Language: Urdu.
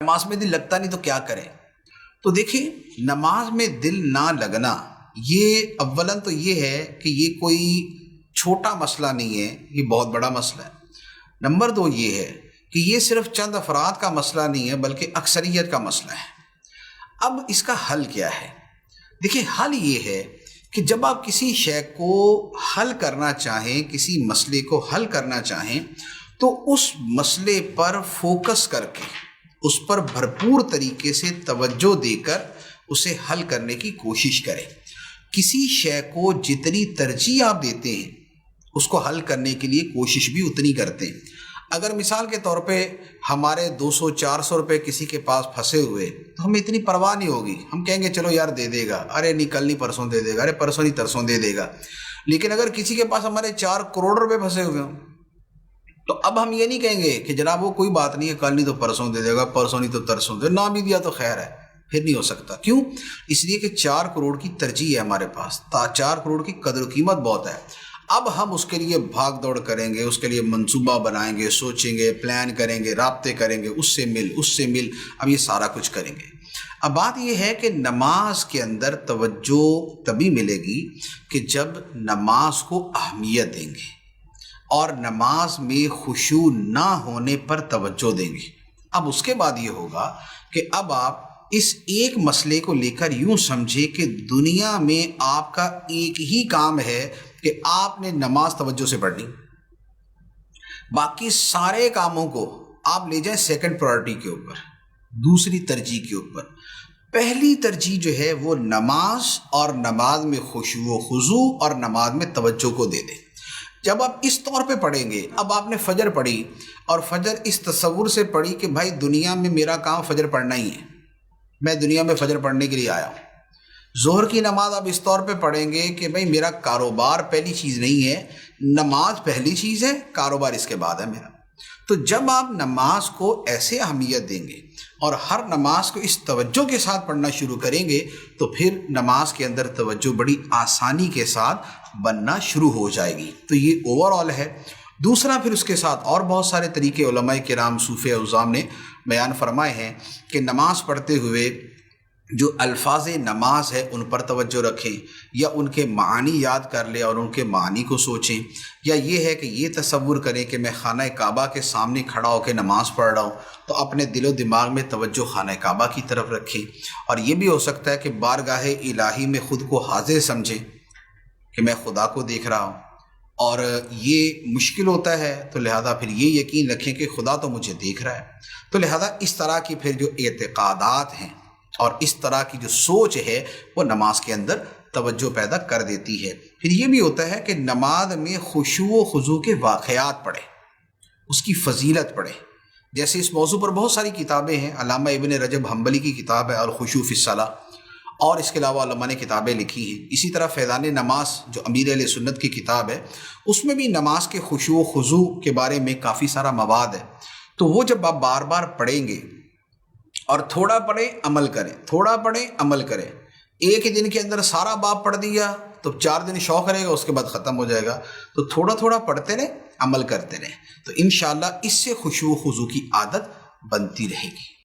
نماز میں دل لگتا نہیں تو کیا کریں؟ تو دیکھیں، نماز میں دل نہ لگنا یہ اولاً تو یہ ہے کہ یہ کوئی چھوٹا مسئلہ نہیں ہے، یہ بہت بڑا مسئلہ ہے۔ نمبر 2 یہ ہے کہ یہ صرف چند افراد کا مسئلہ نہیں ہے بلکہ اکثریت کا مسئلہ ہے۔ اب اس کا حل کیا ہے؟ دیکھیں، حل یہ ہے کہ جب آپ کسی شے کو حل کرنا چاہیں، کسی مسئلے کو حل کرنا چاہیں، تو اس مسئلے پر فوکس کر کے اس پر بھرپور طریقے سے توجہ دے کر اسے حل کرنے کی کوشش کریں۔ کسی شے کو جتنی ترجیح آپ دیتے ہیں اس کو حل کرنے کے لیے کوشش بھی اتنی کرتے ہیں۔ اگر مثال کے طور پہ ہمارے 200-400 روپے کسی کے پاس پھنسے ہوئے تو ہمیں اتنی پرواہ نہیں ہوگی، ہم کہیں گے چلو یار دے دے گا، ارے نہیں کل نہیں پرسوں دے دے گا، ارے پرسوں نہیں ترسوں دے دے گا۔ لیکن اگر کسی کے پاس ہمارے 4 کروڑ روپے پھنسے ہوئے ہوں تو اب ہم یہ نہیں کہیں گے کہ جناب وہ کوئی بات نہیں ہے، کل نہیں تو پرسوں دے دے گا، پرسوں نہیں تو ترسوں دے، نہ بھی دیا تو خیر ہے۔ پھر نہیں ہو سکتا۔ کیوں؟ اس لیے کہ 4 کروڑ کی ترجیح ہے ہمارے پاس، 4 کروڑ کی قدر و قیمت بہت ہے۔ اب ہم اس کے لیے بھاگ دوڑ کریں گے، اس کے لیے منصوبہ بنائیں گے، سوچیں گے، پلان کریں گے، رابطے کریں گے، اس سے مل، اب یہ سارا کچھ کریں گے۔ اب بات یہ ہے کہ نماز کے اندر توجہ تبھی ملے گی کہ جب نماز کو اہمیت دیں گے اور نماز میں خشوع نہ ہونے پر توجہ دیں گے۔ اب اس کے بعد یہ ہوگا کہ اب آپ اس ایک مسئلے کو لے کر یوں سمجھے کہ دنیا میں آپ کا ایک ہی کام ہے کہ آپ نے نماز توجہ سے پڑھنی، باقی سارے کاموں کو آپ لے جائیں سیکنڈ پرائرٹی کے اوپر، دوسری ترجیح کے اوپر۔ پہلی ترجیح جو ہے وہ نماز اور نماز میں خشوع و خضوع اور نماز میں توجہ کو دے دیں۔ جب آپ اس طور پہ پڑھیں گے، اب آپ نے فجر پڑھی اور فجر اس تصور سے پڑھی کہ بھائی دنیا میں میرا کام فجر پڑھنا ہی ہے، میں دنیا میں فجر پڑھنے کے لیے آیا ہوں۔ ظہر کی نماز آپ اس طور پہ پڑھیں گے کہ بھائی میرا کاروبار پہلی چیز نہیں ہے، نماز پہلی چیز ہے، کاروبار اس کے بعد ہے میرا۔ تو جب آپ نماز کو ایسے اہمیت دیں گے اور ہر نماز کو اس توجہ کے ساتھ پڑھنا شروع کریں گے تو پھر نماز کے اندر توجہ بڑی آسانی کے ساتھ بننا شروع ہو جائے گی۔ تو یہ اوور آل ہے۔ دوسرا پھر اس کے ساتھ اور بہت سارے طریقے علماء کرام صوفیہ عظام نے بیان فرمائے ہیں کہ نماز پڑھتے ہوئے جو الفاظ نماز ہے ان پر توجہ رکھیں، یا ان کے معانی یاد کر لیں اور ان کے معانی کو سوچیں، یا یہ ہے کہ یہ تصور کریں کہ میں خانہ کعبہ کے سامنے کھڑا ہو کے نماز پڑھ رہا ہوں تو اپنے دل و دماغ میں توجہ خانہ کعبہ کی طرف رکھیں۔ اور یہ بھی ہو سکتا ہے کہ بارگاہ الہی میں خود کو حاضر سمجھیں کہ میں خدا کو دیکھ رہا ہوں، اور یہ مشکل ہوتا ہے تو لہذا پھر یہ یقین رکھیں کہ خدا تو مجھے دیکھ رہا ہے۔ تو لہذا اس طرح کی پھر جو اعتقادات ہیں اور اس طرح کی جو سوچ ہے وہ نماز کے اندر توجہ پیدا کر دیتی ہے۔ پھر یہ بھی ہوتا ہے کہ نماز میں خشوع و خضوع کے واقعات پڑھیں، اس کی فضیلت پڑھیں۔ جیسے اس موضوع پر بہت ساری کتابیں ہیں، علامہ ابن رجب حنبلی کی کتاب ہے الخشوع فی الصلاۃ، اور اس کے علاوہ علماء نے کتابیں لکھی ہیں۔ اسی طرح فیضان نماز جو امیر اہل سنت کی کتاب ہے، اس میں بھی نماز کے خشوع و خضوع کے بارے میں کافی سارا مواد ہے۔ تو وہ جب آپ بار بار پڑھیں گے اور تھوڑا پڑھیں عمل کریں، تھوڑا پڑھیں عمل کریں، ایک ہی دن کے اندر سارا باب پڑھ دیا تو 4 دن شوق رہے گا، اس کے بعد ختم ہو جائے گا۔ تو تھوڑا تھوڑا پڑھتے رہیں، عمل کرتے رہیں، تو انشاءاللہ اس سے خشوع و خضوع کی عادت بنتی رہے گی۔